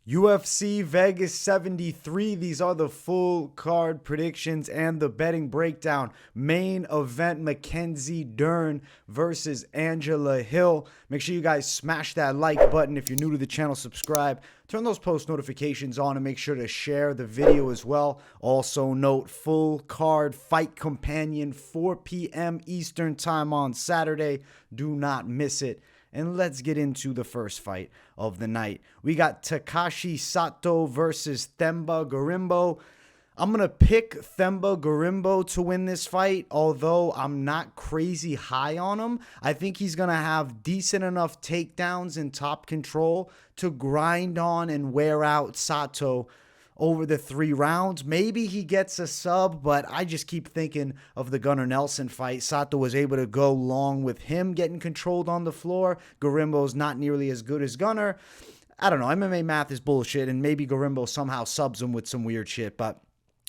UFC Vegas 73. These are the full card predictions and the betting breakdown. Main event, Mackenzie Dern versus Angela Hill. Make sure you guys smash that like button. If you're new to the channel, subscribe. Turn those post notifications on and make sure to share the video as well. Also note, full card fight companion, 4 p.m. Eastern time on Saturday. Do not miss it. And let's get into the first fight of the night. We got Takashi Sato versus Themba Gorimbo. I'm going to pick Themba Gorimbo to win this fight, although I'm not crazy high on him. I think he's going to have decent enough takedowns and top control to grind on and wear out Sato over the 3 rounds. Maybe he gets a sub, but I just keep thinking of the Gunnar Nelson fight. Sato was able to go long with him getting controlled on the floor. Gorimbo's not nearly as good as Gunnar. I don't know. MMA math is bullshit, and maybe Gorimbo somehow subs him with some weird shit, but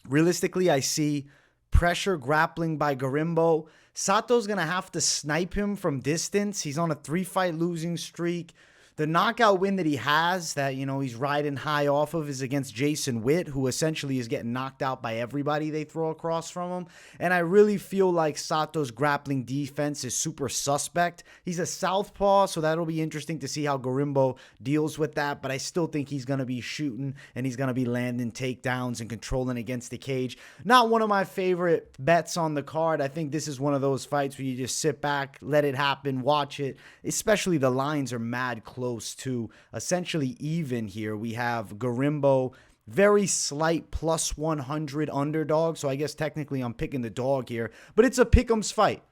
realistically, I see pressure grappling by Gorimbo. Sato's going to have to snipe him from distance. He's on a 3-fight losing streak. The knockout win that he has, that, he's riding high off of, is against Jason Witt, who essentially is getting knocked out by everybody they throw across from him. And I really feel like Sato's grappling defense is super suspect. He's a southpaw, so that'll be interesting to see how Gorimbo deals with that. But I still think he's going to be shooting and he's going to be landing takedowns and controlling against the cage. Not one of my favorite bets on the card. I think this is one of those fights where you just sit back, let it happen, watch it. Especially the lines are mad close to essentially even here. We have Gorimbo, very slight plus 100 underdog. So I guess technically I'm picking the dog here, but it's a pick'ems fight.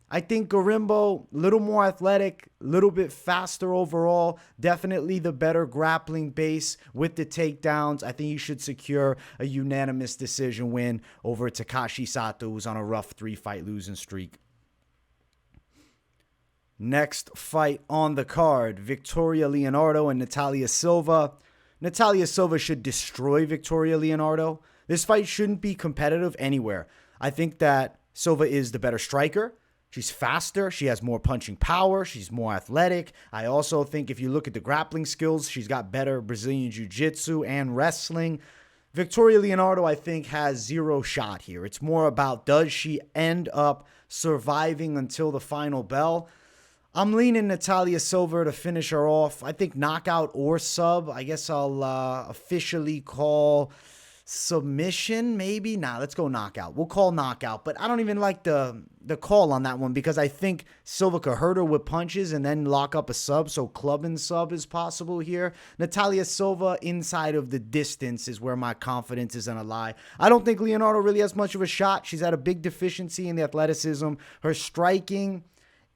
I think Gorimbo, a little more athletic, a little bit faster overall. Definitely the better grappling base with the takedowns. I think he should secure a unanimous decision win over Takashi Sato, who's on a rough 3-fight losing streak. Next fight on the card, Victoria Leonardo and Natália Silva. Natália Silva should destroy Victoria Leonardo. This fight shouldn't be competitive anywhere. I think that Silva is the better striker. She's faster. She has more punching power. She's more athletic. I also think if you look at the grappling skills, she's got better Brazilian jiu-jitsu and wrestling. Victoria Leonardo, I think, has zero shot here. It's more about, does she end up surviving until the final bell? I'm leaning Natália Silva to finish her off. I think knockout or sub. I guess I'll officially call submission, maybe. Nah, let's go knockout. We'll call knockout, but I don't even like the call on that one because I think Silva could hurt her with punches and then lock up a sub, so club and sub is possible here. Natália Silva inside of the distance is where my confidence is gonna lie. I don't think Leonardo really has much of a shot. She's had a big deficiency in the athleticism. Her striking,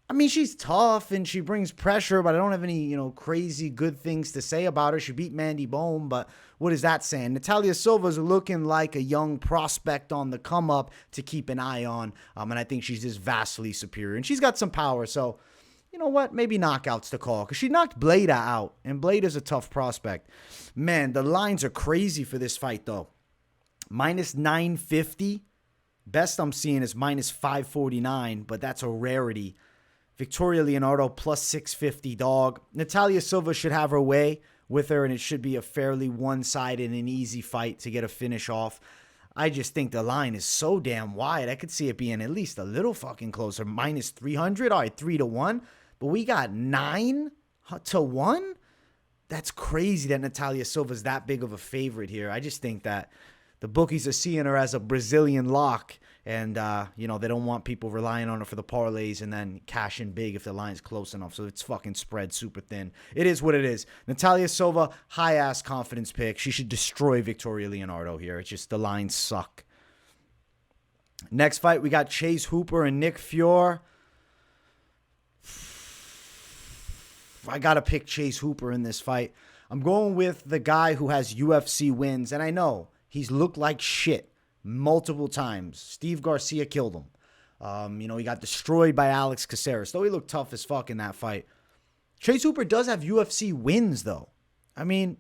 I mean, she's tough and she brings pressure, but I don't have any, crazy good things to say about her. She beat Mandy Bone, but what is that saying? Natália Silva's looking like a young prospect on the come up to keep an eye on, and I think she's just vastly superior. And she's got some power, so you know what? Maybe knockouts to call, because she knocked Bleda out, and Bleda's a tough prospect. Man, the lines are crazy for this fight, though. Minus 950. Best I'm seeing is minus 549, but that's a rarity. Victoria Leonardo plus 650 dog. Natália Silva should have her way with her, and it should be a fairly one-sided and easy fight to get a finish off. I just think the line is so damn wide. I could see it being at least a little fucking closer. Minus 300. All right, 3-1. But we got 9-1? That's crazy that Natália Silva's that big of a favorite here. I just think that the bookies are seeing her as a Brazilian lock. And, they don't want people relying on her for the parlays and then cashing big if the line's close enough. So it's fucking spread super thin. It is what it is. Natália Silva, high-ass confidence pick. She should destroy Victoria Leonardo here. It's just the lines suck. Next fight, we got Chase Hooper and Nick Fiore. I got to pick Chase Hooper in this fight. I'm going with the guy who has UFC wins. And I know he's looked like shit multiple times. Steve Garcia killed him. He got destroyed by Alex Caceres, though he looked tough as fuck in that fight. Chase Hooper does have UFC wins, though. I mean,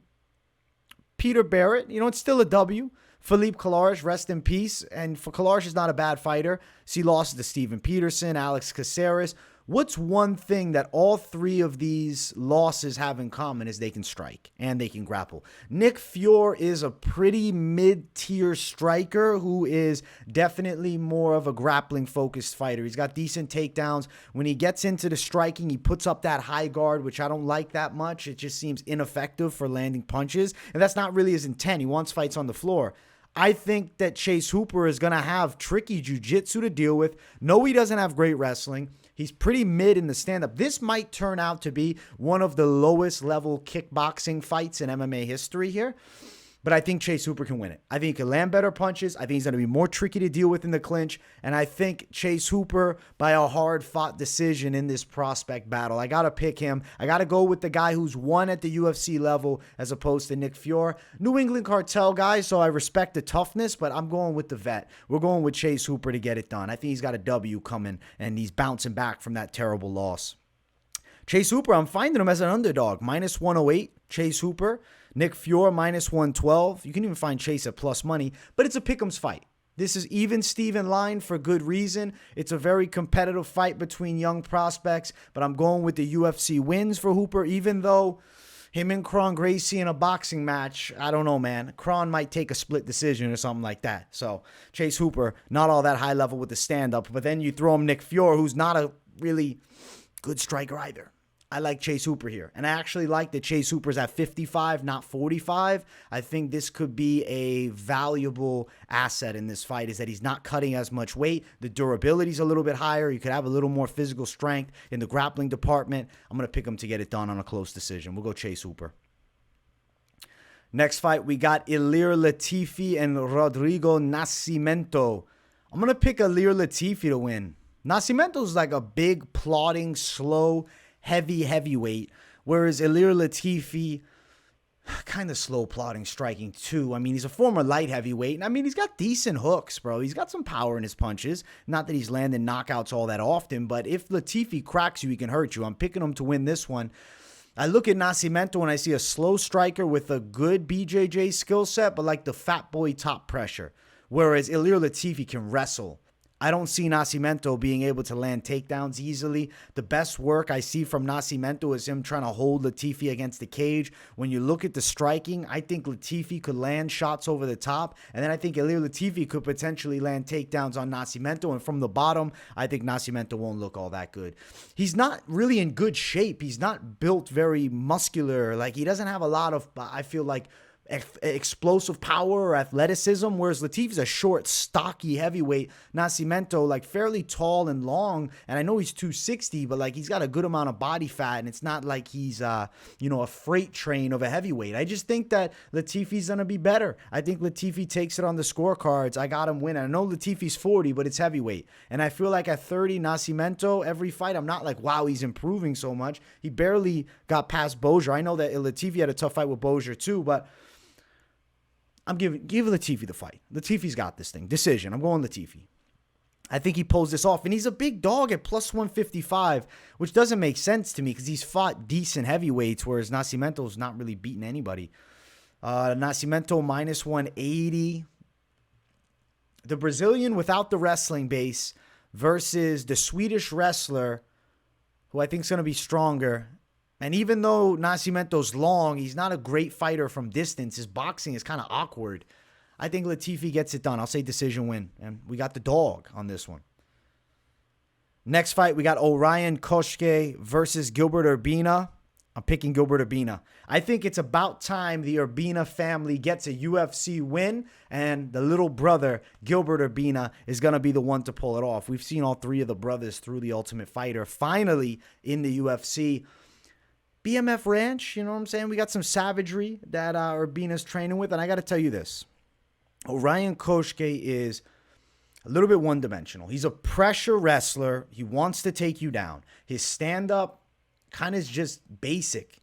Peter Barrett, it's still a W. Philippe Kolares, rest in peace. And for Kolares is not a bad fighter. So he lost to Steven Peterson, Alex Caceres. What's one thing that all three of these losses have in common is they can strike and they can grapple. Nick Fiore is a pretty mid-tier striker who is definitely more of a grappling-focused fighter. He's got decent takedowns. When he gets into the striking, he puts up that high guard, which I don't like that much. It just seems ineffective for landing punches, and that's not really his intent. He wants fights on the floor. I think that Chase Hooper is going to have tricky jiu-jitsu to deal with. No, he doesn't have great wrestling. He's pretty mid in the stand-up. This might turn out to be one of the lowest level kickboxing fights in MMA history here. But I think Chase Hooper can win it. I think he can land better punches. I think he's going to be more tricky to deal with in the clinch. And I think Chase Hooper, by a hard-fought decision in this prospect battle, I got to pick him. I got to go with the guy who's won at the UFC level as opposed to Nick Fiore. New England Cartel guy, so I respect the toughness, but I'm going with the vet. We're going with Chase Hooper to get it done. I think he's got a W coming, and he's bouncing back from that terrible loss. Chase Hooper, I'm finding him as an underdog. Minus 108, Chase Hooper. Nick Fiore, minus 112. You can even find Chase at plus money, but it's a pick'ems fight. This is even Steven line for good reason. It's a very competitive fight between young prospects, but I'm going with the UFC wins for Hooper, even though him and Kron Gracie in a boxing match, I don't know, man. Kron might take a split decision or something like that. So Chase Hooper, not all that high level with the stand-up, but then you throw him Nick Fiore, who's not a really good striker either. I like Chase Hooper here. And I actually like that Chase Hooper's at 55, not 45. I think this could be a valuable asset in this fight, is that he's not cutting as much weight. The durability's a little bit higher. You could have a little more physical strength in the grappling department. I'm going to pick him to get it done on a close decision. We'll go Chase Hooper. Next fight, we got Ilir Latifi and Rodrigo Nascimento. I'm going to pick Ilir Latifi to win. Nascimento's like a big, plodding, slow, heavyweight, whereas Ilir Latifi, kind of slow plodding striking too. I mean, he's a former light heavyweight, and I mean, he's got decent hooks, bro. He's got some power in his punches. Not that he's landing knockouts all that often, but if Latifi cracks you, he can hurt you. I'm picking him to win this one. I look at Nascimento and I see a slow striker with a good BJJ skill set, but like the fat boy top pressure, whereas Ilir Latifi can wrestle. I don't see Nascimento being able to land takedowns easily. The best work I see from Nascimento is him trying to hold Latifi against the cage. When you look at the striking, I think Latifi could land shots over the top. And then I think Ilir Latifi could potentially land takedowns on Nascimento. And from the bottom, I think Nascimento won't look all that good. He's not really in good shape. He's not built very muscular. Like, he doesn't have a lot of, I feel like, explosive power or athleticism, whereas Latifi's a short, stocky heavyweight. Nascimento, like, fairly tall and long, and I know he's 260, but like, he's got a good amount of body fat, and it's not like he's a freight train of a heavyweight. I just think that Latifi's gonna be better. I think Latifi takes it on the scorecards. I got him winning. I know Latifi's 40, but it's heavyweight, and I feel like at 30, Nascimento, every fight, I'm not like, wow, he's improving so much. He barely got past Borshchev. I know that Latifi had a tough fight with Borshchev too, but give Latifi the fight. Latifi's got this thing. Decision. I'm going Latifi. I think he pulls this off. And he's a big dog at plus 155, which doesn't make sense to me because he's fought decent heavyweights, whereas Nascimento's not really beaten anybody. Nascimento minus 180. The Brazilian without the wrestling base versus the Swedish wrestler, who I think is going to be stronger. And even though Nascimento's long, he's not a great fighter from distance. His boxing is kind of awkward. I think Latifi gets it done. I'll say decision win. And we got the dog on this one. Next fight, we got Orion Cosce versus Gilbert Urbina. I'm picking Gilbert Urbina. I think it's about time the Urbina family gets a UFC win, and the little brother, Gilbert Urbina, is going to be the one to pull it off. We've seen all three of the brothers through The Ultimate Fighter finally in the UFC. BMF Ranch, you know what I'm saying? We got some savagery that Urbina's training with. And I got to tell you this. Orion Cosce is a little bit one-dimensional. He's a pressure wrestler. He wants to take you down. His stand-up kind of is just basic.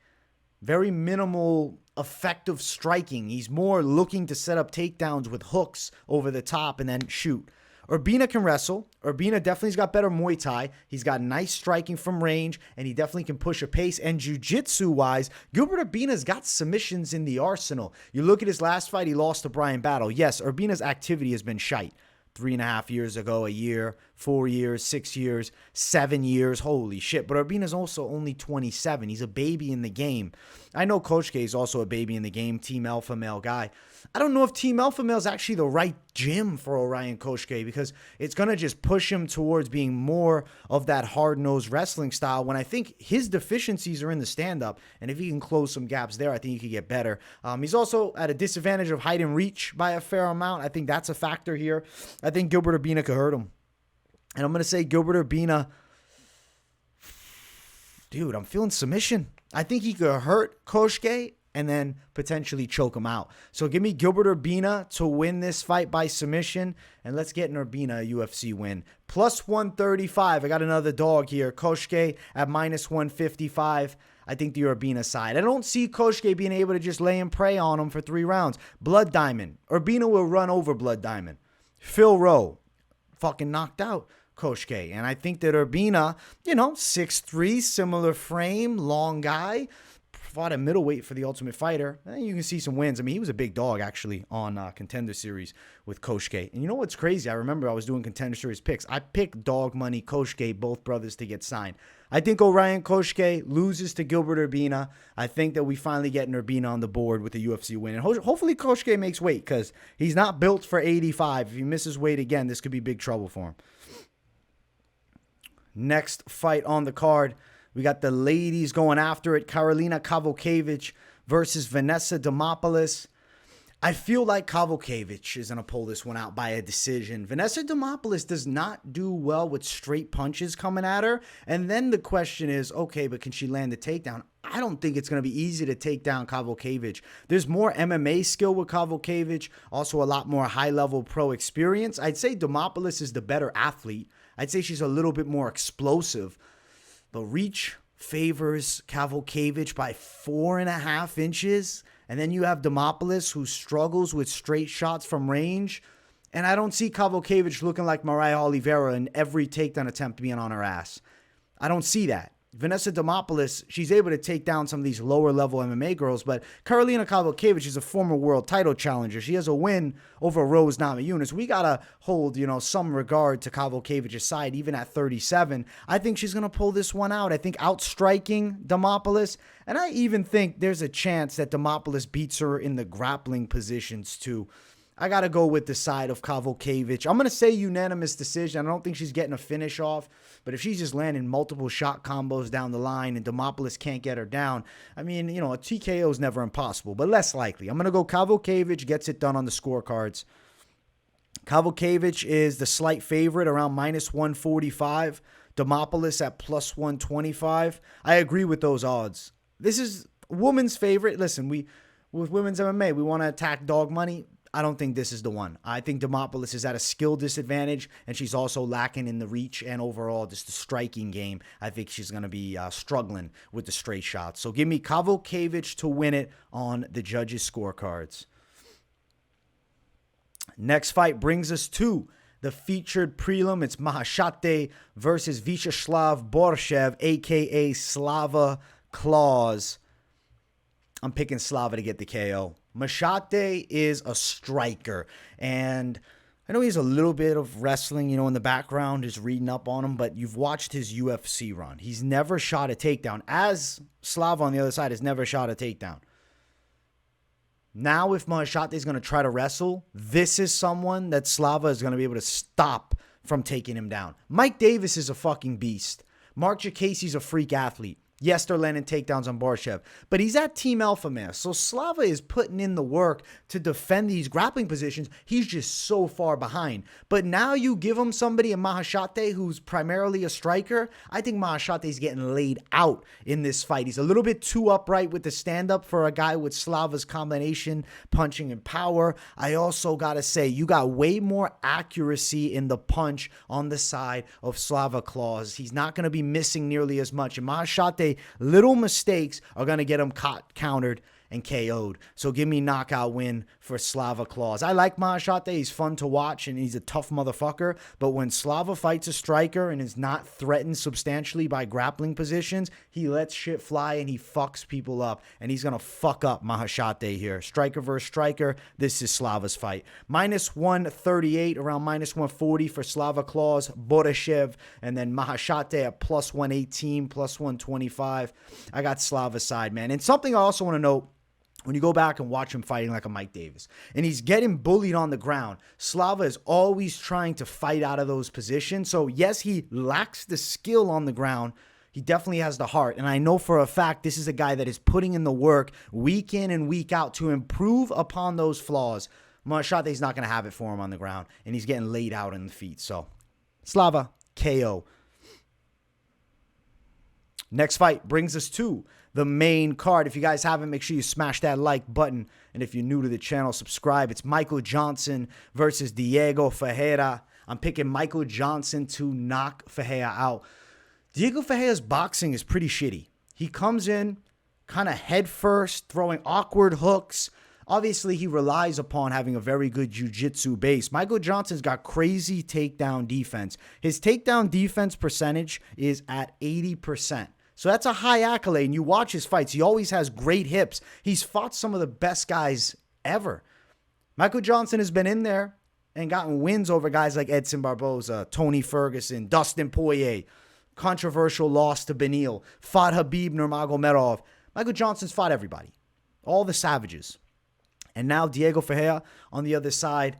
Very minimal, effective striking. He's more looking to set up takedowns with hooks over the top and then shoot. Urbina can wrestle. Urbina definitely's got better Muay Thai. He's got nice striking from range, and he definitely can push a pace. And jiu-jitsu-wise, Gilbert Urbina's got submissions in the arsenal. You look at his last fight, he lost to Brian Battle. Yes, Urbina's activity has been shite. 3.5 years ago, a year, 4 years, 6 years, 7 years. Holy shit. But Urbina's also only 27. He's a baby in the game. I know Cosce is also a baby in the game, Team Alpha Male guy. I don't know if Team Alpha Male is actually the right gym for Orion Cosce, because it's going to just push him towards being more of that hard-nosed wrestling style, when I think his deficiencies are in the stand-up. And if he can close some gaps there, I think he could get better. He's also at a disadvantage of height and reach by a fair amount. I think that's a factor here. I think Gilbert Urbina could hurt him. And I'm going to say Gilbert Urbina, dude, I'm feeling submission. I think he could hurt Cosce and then potentially choke him out. So give me Gilbert Urbina to win this fight by submission, and let's get an Urbina a UFC win. Plus 135. I got another dog here. Cosce at minus 155. I think the Urbina side. I don't see Cosce being able to just lay and prey on him for 3 rounds. Blood Diamond. Urbina will run over Blood Diamond. Phil Rowe fucking knocked out Cosce. And I think that Urbina, 6'3", similar frame, long guy, fought at middleweight for the Ultimate Fighter. And you can see some wins. I mean, he was a big dog, actually, on Contender Series with Cosce. And you know what's crazy? I remember I was doing Contender Series picks. I picked Dog Money, Cosce, both brothers to get signed. I think Orion Cosce loses to Gilbert Urbina. I think that we finally get an Urbina on the board with a UFC win. And hopefully Cosce makes weight, because he's not built for 85. If he misses weight again, this could be big trouble for him. Next fight on the card, we got the ladies going after it. Karolina Kowalkiewicz versus Vanessa Demopoulos. I feel like Kowalkiewicz is going to pull this one out by a decision. Vanessa Demopoulos does not do well with straight punches coming at her. And then the question is, okay, but can she land the takedown? I don't think it's going to be easy to take down Kowalkiewicz. There's more MMA skill with Kowalkiewicz, also a lot more high-level pro experience. I'd say Demopoulos is the better athlete. I'd say she's a little bit more explosive. The reach favors Kowalkiewicz by 4.5 inches. And then you have Demopoulos, who struggles with straight shots from range. And I don't see Kowalkiewicz looking like Mariah Oliveira in every takedown attempt being on her ass. I don't see that. Vanessa Demopoulos, she's able to take down some of these lower-level MMA girls, but Karolina Kowalkiewicz is a former world title challenger. She has a win over Rose Namajunas. We got to hold, some regard to Kowalkiewicz's side, even at 37. I think she's going to pull this one out. I think outstriking Demopoulos, and I even think there's a chance that Demopoulos beats her in the grappling positions, too. I got to go with the side of Kowalkiewicz. I'm going to say unanimous decision. I don't think she's getting a finish off. But if she's just landing multiple shot combos down the line and Demopoulos can't get her down, I mean, a TKO is never impossible, but less likely. I'm going to go Kowalkiewicz gets it done on the scorecards. Kowalkiewicz is the slight favorite, around minus 145. Demopoulos at plus 125. I agree with those odds. This is woman's favorite. Listen, with women's MMA, we want to attack dog money. I don't think this is the one. I think Demopoulos is at a skill disadvantage, and she's also lacking in the reach and overall just the striking game. I think she's going to be struggling with the straight shots. So give me Kowalkiewicz to win it on the judges' scorecards. Next fight brings us to the featured prelim. It's Maheshate versus Viacheslav Borshchev, a.k.a. Slava Claus. I'm picking Slava to get the KO. Maheshate is a striker, and I know he's a little bit of wrestling, in the background, just reading up on him, but you've watched his UFC run. He's never shot a takedown, as Slava on the other side has never shot a takedown. Now, if Maheshate is going to try to wrestle, this is someone that Slava is going to be able to stop from taking him down. Mike Davis is a fucking beast. Mark Jacasey's a freak athlete. Yes, they're landing takedowns on Borshchev, but he's at Team Alpha Male. So Slava is putting in the work to defend these grappling positions. He's just so far behind. But now you give him somebody in Maheshate who's primarily a striker. I think Maheshate is getting laid out in this fight. He's a little bit too upright with the stand-up for a guy with Slava's combination, punching and power. I also got to say, you got way more accuracy in the punch on the side of Slava Claus. He's not going to be missing nearly as much. And Maheshate, little mistakes are going to get him caught, countered, and KO'd. So give me knockout win for Slava Claus. I like Maheshate. He's fun to watch, and he's a tough motherfucker. But when Slava fights a striker and is not threatened substantially by grappling positions, he lets shit fly and he fucks people up. And he's going to fuck up Maheshate here. Striker versus striker. This is Slava's fight. Minus 138, around minus 140 for Slava Claus, Borshchev, and then Maheshate at plus 118, plus 125. I got Slava's side, man. And something I also want to note, when you go back and watch him fighting like a Mike Davis, and he's getting bullied on the ground, Slava is always trying to fight out of those positions. So yes, he lacks the skill on the ground. He definitely has the heart. And I know for a fact this is a guy that is putting in the work week in and week out to improve upon those flaws. Maheshate's not going to have it for him on the ground, and he's getting laid out in the feet. So Slava, KO. Next fight brings us to the main card. If you guys haven't, make sure you smash that like button. And if you're new to the channel, subscribe. It's Michael Johnson versus Diego Ferreira. I'm picking Michael Johnson to knock Ferreira out. Diego Ferreira's boxing is pretty shitty. He comes in kind of head first, throwing awkward hooks. Obviously, he relies upon having a very good jiu-jitsu base. Michael Johnson's got crazy takedown defense. His takedown defense percentage is at 80%. So that's a high accolade. And you watch his fights. He always has great hips. He's fought some of the best guys ever. Michael Johnson has been in there and gotten wins over guys like Edson Barboza, Tony Ferguson, Dustin Poirier. Controversial loss to Benil. Fought Habib Nurmagomedov. Michael Johnson's fought everybody. All the savages. And now Diego Ferreira on the other side,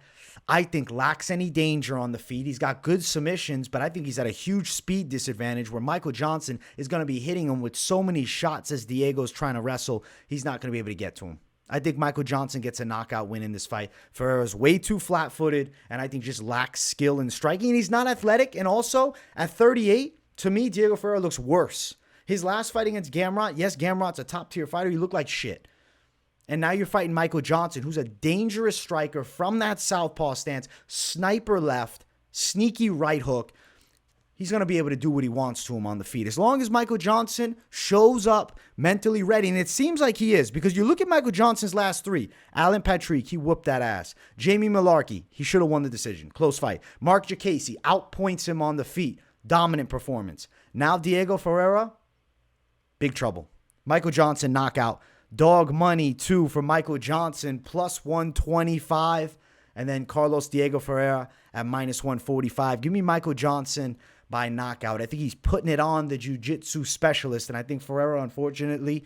I think lacks any danger on the feet. He's got good submissions, but I think he's at a huge speed disadvantage where Michael Johnson is going to be hitting him with so many shots as Diego's trying to wrestle. He's not going to be able to get to him. I think Michael Johnson gets a knockout win in this fight. Ferreira's way too flat-footed, and I think just lacks skill in striking. And he's not athletic, and also at 38, to me, Diego Ferreira looks worse. His last fight against Gamrot, yes, Gamrot's a top-tier fighter. He looked like shit. And now you're fighting Michael Johnson, who's a dangerous striker from that southpaw stance, sniper left, sneaky right hook. He's going to be able to do what he wants to him on the feet. As long as Michael Johnson shows up mentally ready, and it seems like he is, because you look at Michael Johnson's last three. Alan Patrick, he whooped that ass. Jamie Malarkey, he should have won the decision. Close fight. Mark Jacasey outpoints him on the feet. Dominant performance. Now Diego Ferreira, big trouble. Michael Johnson knockout. Dog money, too, for Michael Johnson, plus 125. And then Carlos Diego Ferreira at minus 145. Give me Michael Johnson by knockout. I think he's putting it on the jiu-jitsu specialist. And I think Ferreira, unfortunately,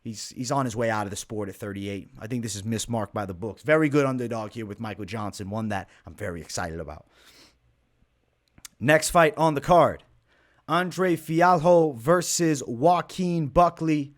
he's on his way out of the sport at 38. I think this is mismarked by the books. Very good underdog here with Michael Johnson. One that I'm very excited about. Next fight on the card. Andre Fialho versus Joaquin Buckley.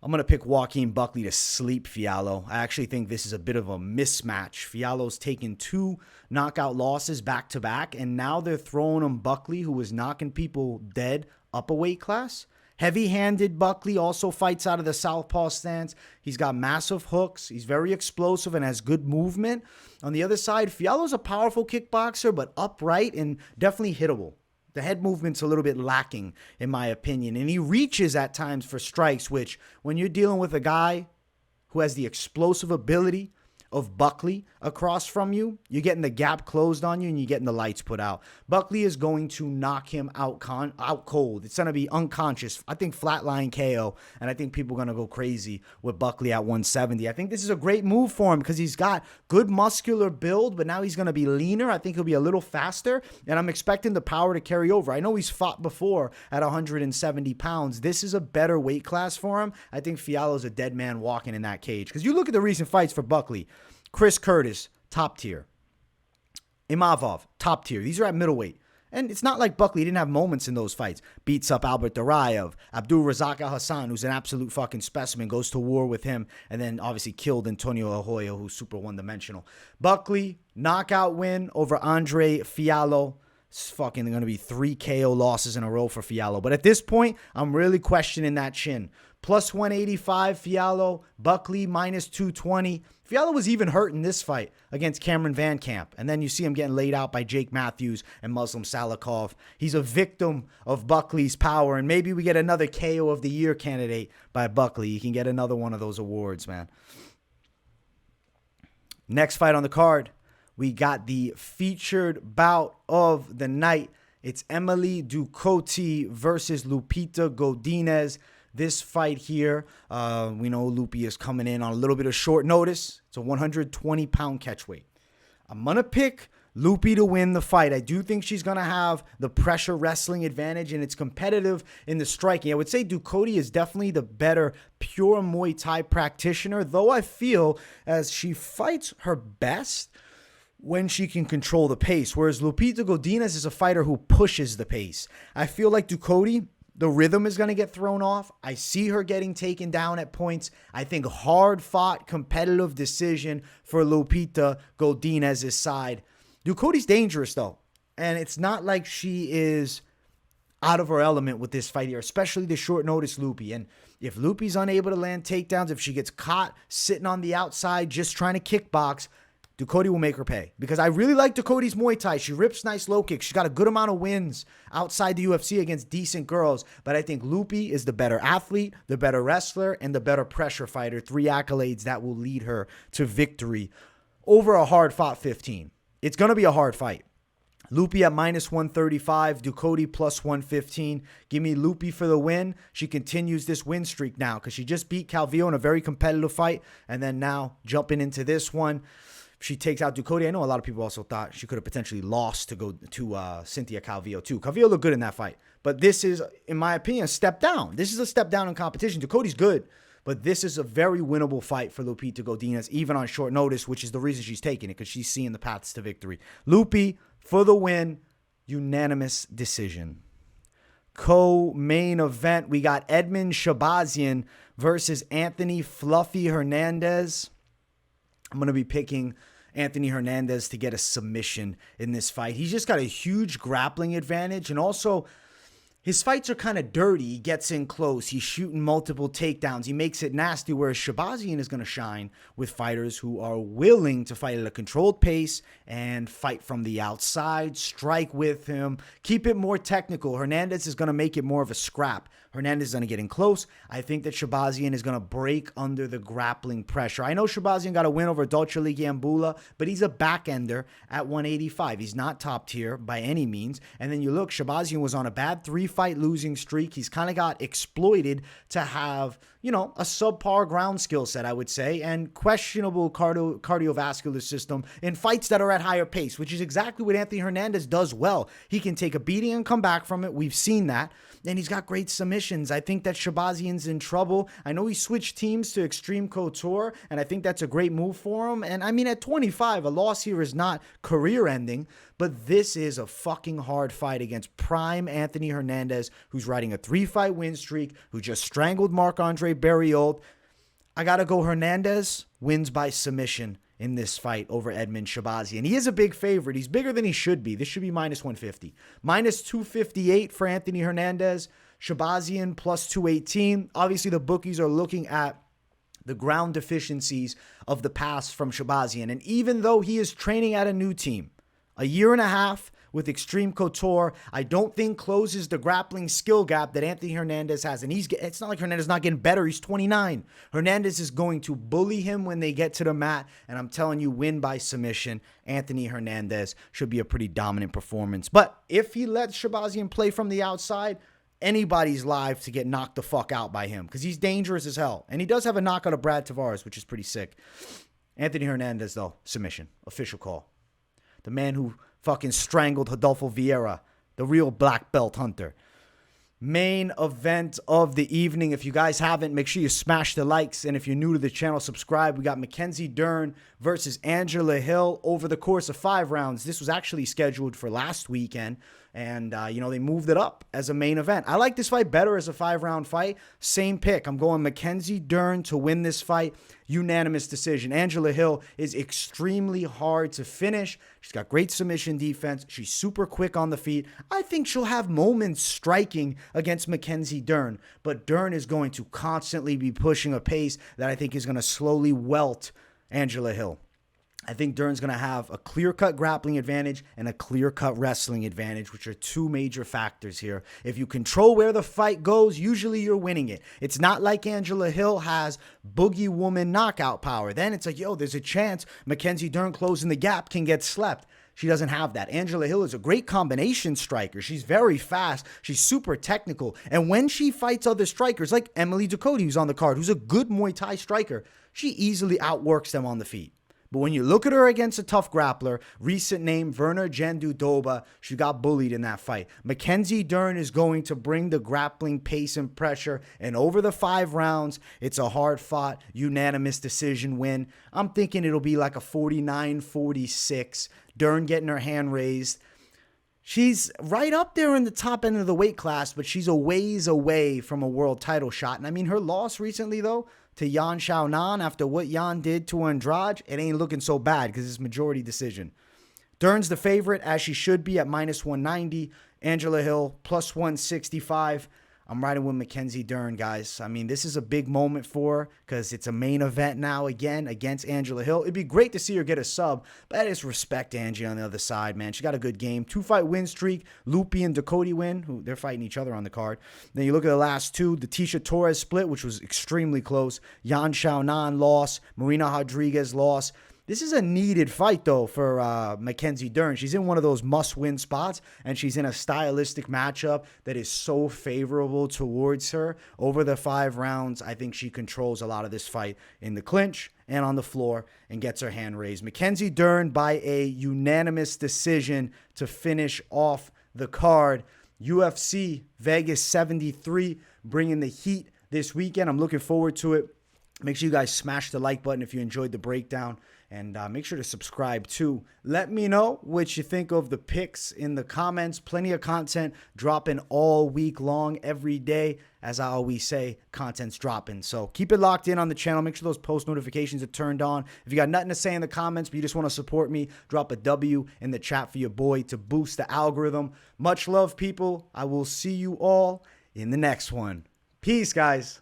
I'm going to pick Joaquin Buckley to sleep Fialho. I actually think this is a bit of a mismatch. Fialho's taken 2 knockout losses back-to-back, and now they're throwing him Buckley, who was knocking people dead up a weight class. Heavy-handed Buckley also fights out of the southpaw stance. He's got massive hooks. He's very explosive and has good movement. On the other side, Fialho's a powerful kickboxer, but upright and definitely hittable. The head movement's a little bit lacking, in my opinion. And he reaches at times for strikes, which when you're dealing with a guy who has the explosive ability of Buckley across from you, you're getting the gap closed on you and you're getting the lights put out. Buckley is going to knock him out cold. It's going to be unconscious. I think flatline KO, and I think people are going to go crazy with Buckley at 170. I think this is a great move for him because he's got good muscular build, but now he's going to be leaner. I think he'll be a little faster, and I'm expecting the power to carry over. I know he's fought before at 170 pounds. This is a better weight class for him. I think Fialho's a dead man walking in that cage because you look at the recent fights for Buckley. Chris Curtis, top tier. Imavov, top tier. These are at middleweight. And it's not like Buckley didn't have moments in those fights. Beats up Albert Duraev. Abdul Razak Al Hassan, who's an absolute fucking specimen, goes to war with him. And then obviously killed Antonio Arroyo, who's super one-dimensional. Buckley, knockout win over Andre Fialho. It's fucking going to be 3 KO losses in a row for Fialho. But at this point, I'm really questioning that chin. Plus 185, Fialho. Buckley, minus 220. Fialho was even hurt in this fight against Cameron Van Camp. And then you see him getting laid out by Jake Matthews and Muslim Salikov. He's a victim of Buckley's power. And maybe we get another KO of the year candidate by Buckley. He can get another one of those awards, man. Next fight on the card, we got the featured bout of the night. It's Emily Ducote versus Lupita Godinez. This fight here, we know Lupi is coming in on a little bit of short notice. It's a 120-pound catchweight. I'm going to pick Lupi to win the fight. I do think she's going to have the pressure wrestling advantage, and it's competitive in the striking. I would say Ducote is definitely the better pure Muay Thai practitioner, though I feel as she fights her best when she can control the pace, whereas Lupita Godinez is a fighter who pushes the pace. I feel like Ducote, the rhythm is going to get thrown off. I see her getting taken down at points. I think hard-fought, competitive decision for Lupita Godinez's side. Ducote's dangerous, though, and it's not like she is out of her element with this fight here, especially the short-notice Lupi. And if Lupi's unable to land takedowns, if she gets caught sitting on the outside just trying to kickbox, Ducote will make her pay, because I really like Ducote's Muay Thai. She rips nice low kicks. She's got a good amount of wins outside the UFC against decent girls, but I think Lupi is the better athlete, the better wrestler, and the better pressure fighter. 3 accolades that will lead her to victory over a hard-fought 15. It's going to be a hard fight. Lupi at minus 135, Ducote plus 115. Give me Lupi for the win. She continues this win streak now because she just beat Calvillo in a very competitive fight, and then now jumping into this one. She takes out Ducote. I know a lot of people also thought she could have potentially lost to go to Cynthia Calvillo too. Calvillo looked good in that fight. But this is, in my opinion, a step down. This is a step down in competition. Ducote's good, but this is a very winnable fight for Lupita Godinez, even on short notice, which is the reason she's taking it, because she's seeing the paths to victory. Lupi for the win, unanimous decision. Co-main event, we got Edmen Shahbazyan versus Anthony Fluffy Hernandez. I'm going to be picking Anthony Hernandez to get a submission in this fight. He's just got a huge grappling advantage, and also his fights are kind of dirty. He gets in close. He's shooting multiple takedowns. He makes it nasty, whereas Shahbazyan is going to shine with fighters who are willing to fight at a controlled pace and fight from the outside, strike with him, keep it more technical. Hernandez is going to make it more of a scrap. Hernandez is going to get in close. I think that Shahbazyan is going to break under the grappling pressure. I know Shahbazyan got a win over Dolce Gambula, but he's a back-ender at 185. He's not top tier by any means. And then you look, Shahbazyan was on a bad 3-fight losing streak. He's kind of got exploited to have, you know, a subpar ground skill set, I would say, and questionable cardiovascular system in fights that are at higher pace, which is exactly what Anthony Hernandez does well. He can take a beating and come back from it. We've seen that. And he's got great submissions. I think that Shahbazyan's in trouble. I know he switched teams to Extreme Couture, and I think that's a great move for him. And I mean, at 25, a loss here is not career-ending, but this is a fucking hard fight against prime Anthony Hernandez, who's riding a 3-fight win streak, who just strangled Marc-Andre Barriault. I got to go Hernandez wins by submission in this fight over Edmen Shahbazyan. He is a big favorite. He's bigger than he should be. This should be minus 150. Minus 258 for Anthony Hernandez. Shahbazyan plus 218. Obviously, the bookies are looking at the ground deficiencies of the past from Shahbazyan. And even though he is training at a new team, a year and a half with Extreme Couture, I don't think closes the grappling skill gap that Anthony Hernandez has. And it's not like Hernandez is not getting better. He's 29. Hernandez is going to bully him when they get to the mat. And I'm telling you, win by submission. Anthony Hernandez should be a pretty dominant performance. But if he lets Shahbazyan play from the outside, anybody's live to get knocked the fuck out by him, because he's dangerous as hell. And he does have a knockout of Brad Tavares, which is pretty sick. Anthony Hernandez, though, submission. Official call. The man who fucking strangled Rodolfo Vieira, the real black belt hunter. Main event of the evening. If you guys haven't, make sure you smash the likes. And if you're new to the channel, subscribe. We got Mackenzie Dern versus Angela Hill over the course of 5 rounds. This was actually scheduled for last weekend. And, they moved it up as a main event. I like this fight better as a 5-round fight. Same pick. I'm going Mackenzie Dern to win this fight. Unanimous decision. Angela Hill is extremely hard to finish. She's got great submission defense. She's super quick on the feet. I think she'll have moments striking against Mackenzie Dern. But Dern is going to constantly be pushing a pace that I think is going to slowly welt Angela Hill. I think Dern's going to have a clear-cut grappling advantage and a clear-cut wrestling advantage, which are two major factors here. If you control where the fight goes, usually you're winning it. It's not like Angela Hill has boogie woman knockout power. Then it's like, there's a chance Mackenzie Dern closing the gap can get slept. She doesn't have that. Angela Hill is a great combination striker. She's very fast. She's super technical. And when she fights other strikers, like Emily Ducote, who's on the card, who's a good Muay Thai striker, she easily outworks them on the feet. But when you look at her against a tough grappler, recent name Verna Jandudoba, she got bullied in that fight. Mackenzie Dern is going to bring the grappling pace and pressure, and over the 5 rounds, it's a hard-fought, unanimous decision win. I'm thinking it'll be like a 49-46, Dern getting her hand raised. She's right up there in the top end of the weight class, but she's a ways away from a world title shot. And I mean, her loss recently, though, to Yan Xiaonan, after what Yan did to Andrade, it ain't looking so bad because it's majority decision. Dern's the favorite, as she should be, at -190. Angela Hill, +165. I'm riding with Mackenzie Dern, guys. I mean, this is a big moment for her because it's a main event now again against Angela Hill. It'd be great to see her get a sub, but I just respect Angie on the other side, man. She got a good game. 2-fight win streak. Lupi and Ducote win, who they're fighting each other on the card. Then you look at the last two. The Tisha Torres split, which was extremely close. Yan Xiaonan loss. Marina Rodriguez loss. This is a needed fight, though, for Mackenzie Dern. She's in one of those must-win spots, and she's in a stylistic matchup that is so favorable towards her. Over the 5 rounds, I think she controls a lot of this fight in the clinch and on the floor and gets her hand raised. Mackenzie Dern by a unanimous decision to finish off the card. UFC Vegas 73 bringing the heat this weekend. I'm looking forward to it. Make sure you guys smash the like button if you enjoyed the breakdown. And make sure to subscribe too. Let me know what you think of the picks in the comments. Plenty of content dropping all week long, every day. As I always say, content's dropping. So keep it locked in on the channel. Make sure those post notifications are turned on. If you got nothing to say in the comments, but you just want to support me, drop a W in the chat for your boy to boost the algorithm. Much love, people. I will see you all in the next one. Peace, guys.